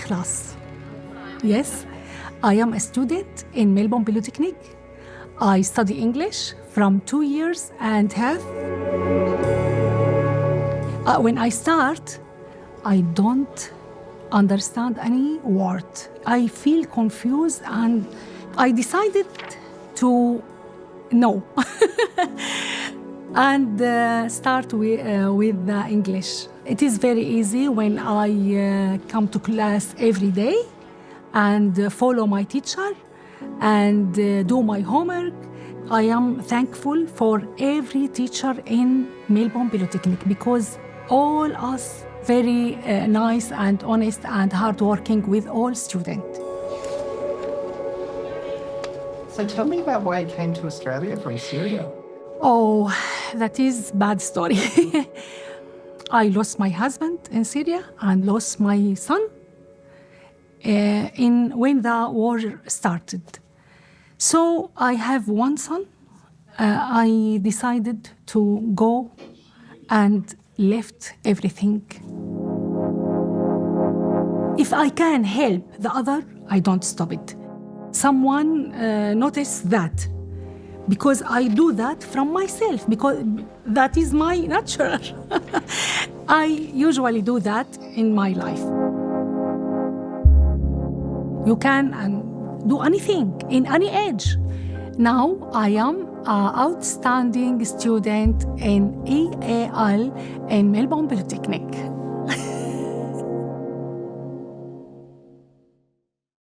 EKHLAS. Yes, I am a student in Melbourne Polytechnic. I study English from 2 years and half. When I start, I don't understand any word. I feel confused and I decided to know and start with the English. It is very easy when I come to class every day and follow my teacher and do my homework. I am thankful for every teacher in Melbourne Polytechnic because all us very nice and honest and hardworking with all students. So tell me about why you came to Australia from Syria. Oh, that is bad story. I lost my husband in Syria and lost my son when the war started. So I have one son. I decided to go and left everything. If I can help the other, I don't stop it. Someone noticed that because I do that from myself, because that is my nature. I usually do that in my life. You can do anything in any age. Now I am an outstanding student in EAL in Melbourne Polytechnic.